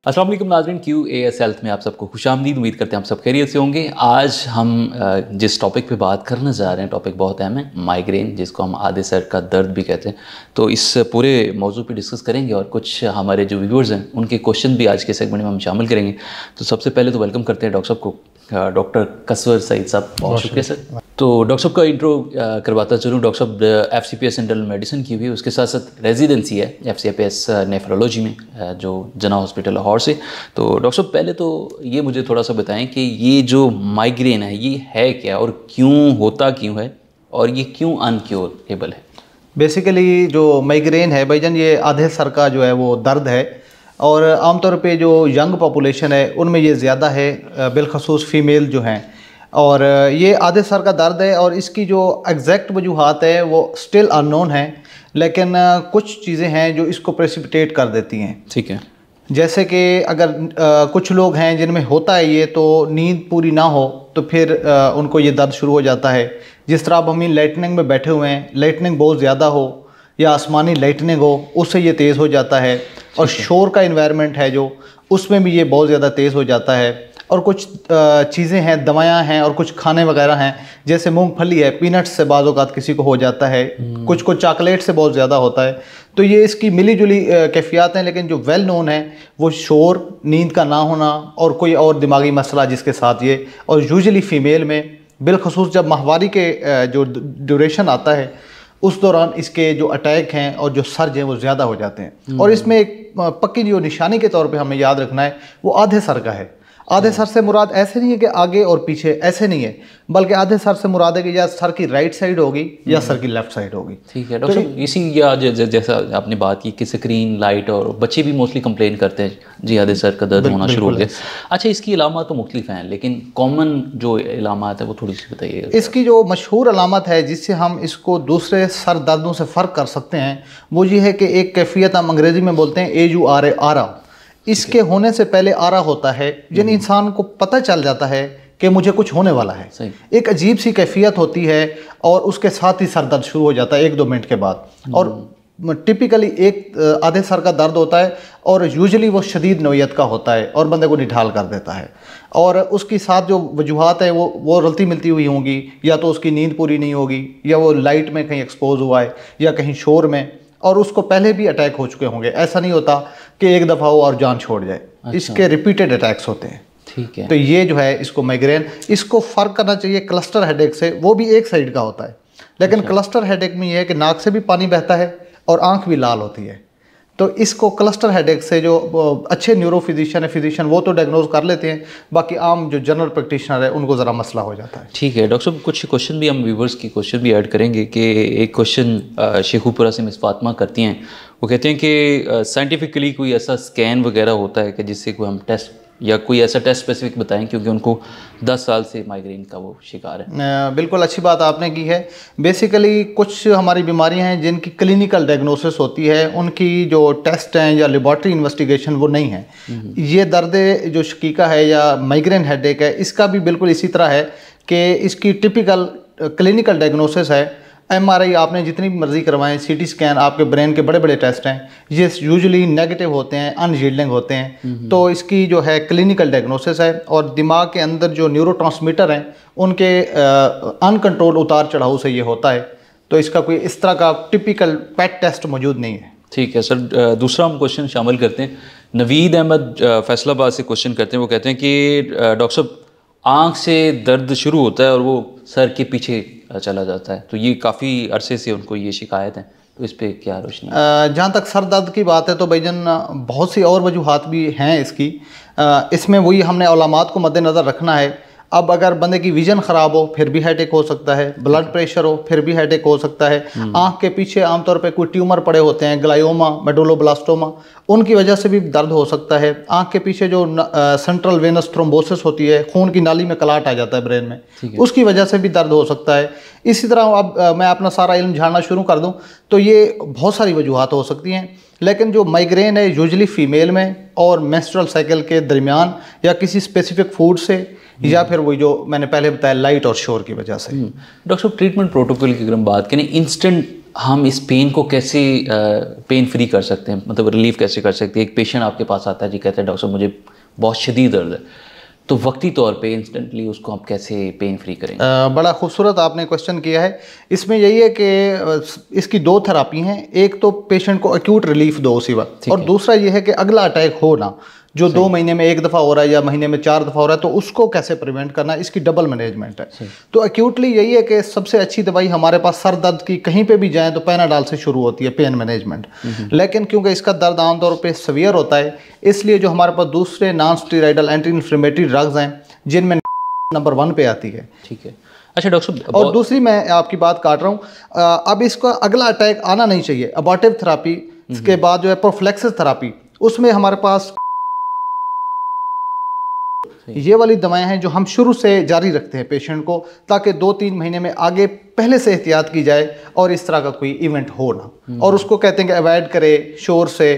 अस्सलाम वालेकुम नाज़रीन, QAS हेल्थ में आप सबको खुशामदीद। उम्मीद करते हैं आप सब खैरियत से होंगे। आज हम जिस टॉपिक पे बात करने जा रहे हैं, टॉपिक बहुत अहम है, माइग्रेन, जिसको हम आधे सर का दर्द भी कहते हैं। तो इस पूरे मौजू पे डिस्कस करेंगे और कुछ हमारे जो व्यूअर्स हैं उनके क्वेश्चन भी आज के सेगमेंट में हम शामिल करेंगे। तो सबसे पहले तो वेलकम करते हैं डॉक्टर साहब को, डॉक्टर कसवर सईद साहब, बहुत शुक्रिया सर। तो डॉक्टर साहब का इंट्रो करवाता चलूँ। डॉक्टर साहब FCPS जनरल मेडिसिन की हुई है, उसके साथ साथ रेजिडेंसी है FCPS नेफ्रोलॉजी में, जो जना हॉस्पिटल लाहौर से। तो डॉक्टर साहब पहले तो ये मुझे थोड़ा सा बताएं कि ये जो माइग्रेन है ये है क्या और क्यों होता क्यों है और ये क्यों अनक्योरेबल है? बेसिकली जो माइग्रेन है भाईजान, ये आधे सर का जो है वो दर्द है और आमतौर पे जो यंग पॉपुलेशन है उनमें ये ज़्यादा है, बिलखसूस फ़ीमेल जो हैं। और ये आधे सर का दर्द है और इसकी जो एग्जैक्ट वजूहात है वो स्टिल अननोन है, लेकिन कुछ चीज़ें हैं जो इसको प्रेसिपिटेट कर देती हैं। ठीक है। जैसे कि अगर कुछ लोग हैं जिनमें होता है ये, तो नींद पूरी ना हो तो फिर उनको ये दर्द शुरू हो जाता है। जिस तरह अब हम लाइटनिंग में बैठे हुए हैं, लाइटनिंग बहुत ज़्यादा हो या आसमानी लाइटनिंग हो, उससे ये तेज़ हो जाता है। और शोर का इन्वायरमेंट है जो, उसमें भी ये बहुत ज़्यादा तेज़ हो जाता है। और कुछ चीज़ें हैं, दवायाँ हैं और कुछ खाने वगैरह हैं, जैसे मूंगफली है, पीनट्स से बाज़ औक़ात किसी को हो जाता है, कुछ को चॉकलेट से बहुत ज़्यादा होता है। तो ये इसकी मिली जुली कैफियत हैं, लेकिन जो वेल नोन है वो शोर, नींद का ना होना और कोई और दिमागी मसला जिसके साथ ये, और यूजुअली फ़ीमेल में बिलखसूस जब माहवारी के जो ड्यूरेशन आता है उस दौरान इसके जो अटैक हैं और जो सर्ज हैं वो ज़्यादा हो जाते हैं। और इसमें एक पक्की जो निशानी के तौर पे हमें याद रखना है वो आधे सर का है। आधे सर से मुराद ऐसे नहीं है कि आगे और पीछे, ऐसे नहीं है, बल्कि आधे सर से मुराद है कि या सर की राइट साइड होगी या सर की लेफ्ट साइड होगी। ठीक है डॉक्टर साहब, इसी या जैसा आपने बात की कि स्क्रीन लाइट, और बच्चे भी मोस्टली कंप्लेन करते हैं जी आधे सर का दर्द होना शुरू हो गया। अच्छा, इसकी अलामत तो मुख्तलिफ हैं, लेकिन कॉमन जो अलामत है वो थोड़ी सी बताइए। इसकी जो मशहूर अलामत है जिससे हम इसको दूसरे सर दर्दों से फ़र्क कर सकते हैं वो ये है कि एक कैफियत हम अंग्रेज़ी में बोलते हैं AURA, आरा। इसके होने से पहले आरा होता है, जिन इंसान को पता चल जाता है कि मुझे कुछ होने वाला है। एक अजीब सी कैफियत होती है और उसके साथ ही सर दर्द शुरू हो जाता है 1-2 मिनट के बाद। और टिपिकली एक आधे सर का दर्द होता है और यूजुअली वो शदीद नौयत का होता है और बंदे को निढाल कर देता है। और उसकी साथ जो वजूहात है वो रलती मिलती हुई होंगी, या तो उसकी नींद पूरी नहीं होगी, या वो लाइट में कहीं एक्सपोज हुआ है, या कहीं शोर में, और उसको पहले भी अटैक हो चुके होंगे। ऐसा नहीं होता कि एक दफ़ा हो और जान छोड़ जाए। अच्छा। इसके रिपीटेड अटैक्स होते हैं। ठीक है। तो ये जो है इसको माइग्रेन, इसको फ़र्क करना चाहिए क्लस्टर हेडेक से। वो भी एक साइड का होता है, लेकिन क्लस्टर हेडेक में ये है कि नाक से भी पानी बहता है और आंख भी लाल होती है। तो इसको क्लस्टर हेडेक से जो अच्छे न्यूरो फिजिशियन वो तो डायग्नोज कर लेते हैं, बाकी आम जो जनरल प्रैक्टिशनर है उनको ज़रा मसला हो जाता है। ठीक है डॉक्टर साहब, कुछ क्वेश्चन भी हम व्यूवर्स की क्वेश्चन भी ऐड करेंगे कि एक क्वेश्चन शेखुपुरा से मिस फातिमा करती हैं। वो कहते हैं कि साइंटिफिकली कोई ऐसा स्कैन वगैरह होता है कि जिससे कोई हम टेस्ट या कोई ऐसा टेस्ट स्पेसिफिक बताएं, क्योंकि उनको 10 साल से माइग्रेन का वो शिकार है। बिल्कुल अच्छी बात आपने की है। बेसिकली कुछ हमारी बीमारियां हैं जिनकी क्लिनिकल डायग्नोसिस होती है, उनकी जो टेस्ट हैं या लेबॉर्ट्री इन्वेस्टिगेशन वो नहीं है। ये दर्द जो शकीका है या माइग्रेन हेडेक है, इसका भी बिल्कुल इसी तरह है कि इसकी टिपिकल क्लिनिकल डायग्नोसिस है MRI आपने जितनी मर्जी करवाएं, CT स्कैन, आपके ब्रेन के बड़े बड़े टेस्ट हैं, ये यूजुअली नेगेटिव होते हैं, अनयील्डिंग होते हैं। तो इसकी जो है क्लिनिकल डायग्नोसिस है, और दिमाग के अंदर जो न्यूरोट्रांसमीटर हैं उनके अनकंट्रोल उतार चढ़ाव से ये होता है। तो इसका कोई इस तरह का टिपिकल पेट टेस्ट मौजूद नहीं है। ठीक है सर, दूसरा हम क्वेश्चन शामिल करते हैं। नवीद अहमद फैसलाबाद से क्वेश्चन करते हैं। वो कहते हैं कि डॉक्टर साहब, आँख से दर्द शुरू होता है और वो सर के पीछे चला जाता है, तो ये काफ़ी अरसे से उनको ये शिकायत है, तो इस पे क्या रोशनी? जहाँ तक सर दर्द की बात है तो भाईजान बहुत सी और वजूहात भी हैं इसकी। इसमें वही हमने अलामात को मद्देनज़र रखना है। अब अगर बंदे की विजन ख़राब हो फिर भी हेडेक हो सकता है, ब्लड प्रेशर हो फिर भी हेडेक हो सकता है, आँख के पीछे आमतौर पे कोई ट्यूमर पड़े होते हैं, ग्लायोमा, मेडुलोब्लास्टोमा, उनकी वजह से भी दर्द हो सकता है। आँख के पीछे जो सेंट्रल वेनस थ्रोम्बोसिस होती है, खून की नाली में कलाट आ जाता है ब्रेन में, उसकी वजह से भी दर्द हो सकता है। इसी तरह अब मैं अपना सारा इल्म झाड़ना शुरू कर दूँ तो ये बहुत सारी वजूहात हो सकती हैं, लेकिन जो माइग्रेन है यूजुअली फ़ीमेल में और मेंस्ट्रुअल साइकिल के दरमियान या किसी स्पेसिफिक फूड से, या फिर वही जो मैंने पहले बताया लाइट और शोर की वजह से। डॉक्टर साहब, ट्रीटमेंट प्रोटोकॉल की अगर हम बात करें, इंस्टेंट हम इस पेन को कैसे पेन फ्री कर सकते हैं, मतलब रिलीफ कैसे कर सकते हैं? एक पेशेंट आपके पास आता है जी, कहता है डॉक्टर साहब मुझे बहुत शदीद दर्द है, तो वक्ती तौर पे इंस्टेंटली उसको आप कैसे पेन फ्री करेंगे? बड़ा खूबसूरत आपने क्वेश्चन किया है। इसमें यही है कि इसकी दो थेरापी हैं। एक तो पेशेंट को एक्यूट रिलीफ दो उसी वक्त, और दूसरा ये है कि अगला अटैक हो ना, जो 2 महीने में 1 दफ़ा हो रहा है या महीने में 4 दफ़ा हो रहा है, तो उसको कैसे प्रिवेंट करना, इसकी डबल मैनेजमेंट है। तो एक्यूटली यही है कि सबसे अच्छी दवाई हमारे पास सर दर्द की कहीं पे भी जाएं तो पैनाडॉल से शुरू होती है, पेन मैनेजमेंट। लेकिन क्योंकि इसका दर्द आमतौर पे सवियर होता है, इसलिए जो हमारे पास दूसरे non steroidal anti inflammatory drugs हैं जिनमें नंबर 1 पे आती है। ठीक है। अच्छा डॉक्टर साहब, और दूसरी मैं आपकी बात काट रहा हूँ, अब इसका अगला अटैक आना नहीं चाहिए। अबॉर्टिव थेरापी के बाद जो है प्रोफिलैक्सिस थेरापी, उसमें हमारे पास ये वाली दवाएं हैं जो हम शुरू से जारी रखते हैं पेशेंट को, ताकि 2-3 महीने में आगे पहले से एहतियात की जाए और इस तरह का कोई इवेंट हो ना। और उसको कहते हैं कि अवॉइड करे शोर से,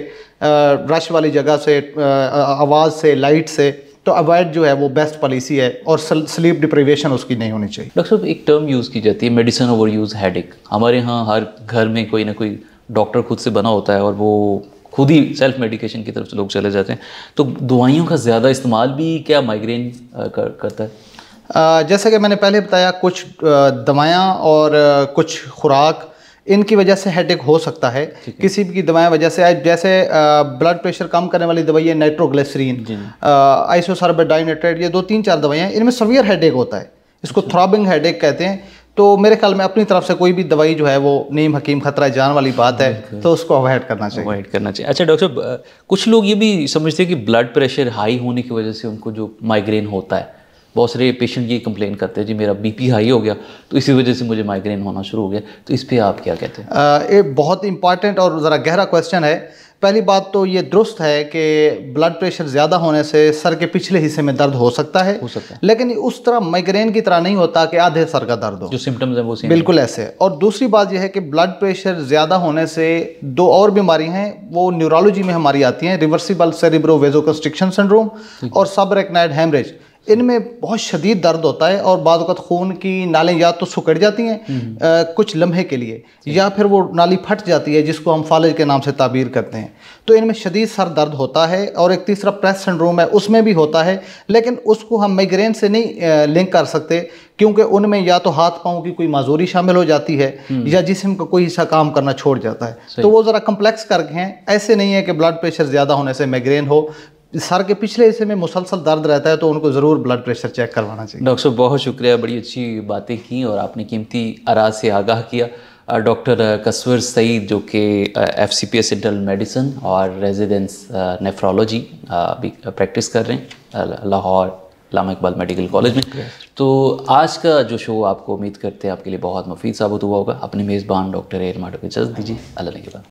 रश वाली जगह से, आवाज़ से, लाइट से। तो अवॉइड जो है वो बेस्ट पॉलिसी है, और स्लीप डिप्रिवेशन उसकी नहीं होनी चाहिए। डॉक्टर साहब एक टर्म यूज़ की जाती है, मेडिसिन ओवर यूज़ हेडेक। हमारे यहाँ हर घर में कोई ना कोई डॉक्टर खुद से बना होता है और वो खुद ही सेल्फ मेडिकेशन की तरफ से लोग चले जाते हैं। तो दवाइयों का ज़्यादा इस्तेमाल भी क्या माइग्रेन करता है? जैसे कि मैंने पहले बताया, कुछ दवायाँ और कुछ खुराक, इनकी वजह से हेडेक हो सकता है। किसी की दवाएं वजह से, जैसे ब्लड प्रेशर कम करने वाली दवाई है नाइट्रोग्लिसरीन, आइसोसॉर्बेट डाइनाइट्रेट, ये 2-3-4 दवाइयाँ हैं, इनमें सवियर हेडेक होता है, इसको थ्रॉबिंग हेडेक कहते हैं। तो मेरे ख्याल में अपनी तरफ से कोई भी दवाई जो है वो नीम हकीम खतरा जान वाली बात है, तो उसको अवॉइड करना चाहिए। अवॉइड करना चाहिए। अच्छा डॉक्टर साहब, कुछ लोग ये भी समझते हैं कि ब्लड प्रेशर हाई होने की वजह से उनको जो माइग्रेन होता है, बहुत सारे पेशेंट ये कंप्लेन करते हैं जी मेरा बीपी हाई हो गया तो इसी वजह से मुझे माइग्रेन होना शुरू हो गया, तो इस पे आप क्या कहते हैं? ये बहुत इंपॉर्टेंट और ज़रा गहरा क्वेश्चन है। पहली बात तो ये दुरुस्त है कि ब्लड प्रेशर ज़्यादा होने से सर के पिछले हिस्से में दर्द हो सकता है, लेकिन उस तरह माइग्रेन की तरह नहीं होता कि आधे सर का दर्द हो। जो सिम्टम्स हैं वो बिल्कुल ऐसे। और दूसरी बात यह है कि ब्लड प्रेशर ज़्यादा होने से 2 और बीमारी हैं, वो न्यूरोलॉजी में हमारी आती हैं, रिवर्सिबल सेरिब्रो वेसोकंस्ट्रिक्शन सिंड्रोम और सबरेक्नाइड हेमरेज। इनमें बहुत शदीद दर्द होता है और बाद वक़्त खून की नालें या तो सिकुड़ जाती हैं कुछ लम्हे के लिए, या फिर वो नाली फट जाती है जिसको हम फालिज के नाम से ताबीर करते हैं। तो इनमें शदीद सर दर्द होता है। और एक तीसरा प्रेस सिंड्रोम है, उसमें भी होता है, लेकिन उसको हम माइग्रेन से नहीं लिंक कर सकते, क्योंकि उनमें या तो हाथ पाँव की कोई माजूरी शामिल हो जाती है या जिस्म का कोई हिस्सा काम करना छोड़ जाता है। तो वो ज़रा कम्प्लेक्स करके हैं। ऐसे नहीं है कि ब्लड प्रेशर ज़्यादा होने से माइग्रेन हो। सर के पिछले हिस्से में मुसलसल दर्द रहता है तो उनको ज़रूर ब्लड प्रेशर चेक करवाना चाहिए। डॉक्टर साहब बहुत शुक्रिया, बड़ी अच्छी बातें की और आपने कीमती आराज से आगाह किया। डॉक्टर कसवर सईद जो कि FCPS इंटरनल मेडिसिन और रेजिडेंस नेफ्रोलॉजी भी प्रैक्टिस कर रहे हैं लाहौर अल्लामा इकबाल मेडिकल कॉलेज में। तो आज का जो शो आपको उम्मीद करते हैं आपके लिए बहुत मुफीद साबित हुआ होगा। अपने मेज़बान डॉक्टर एरमाडो को इजाज़त दीजिए। अल्लाह के बाद।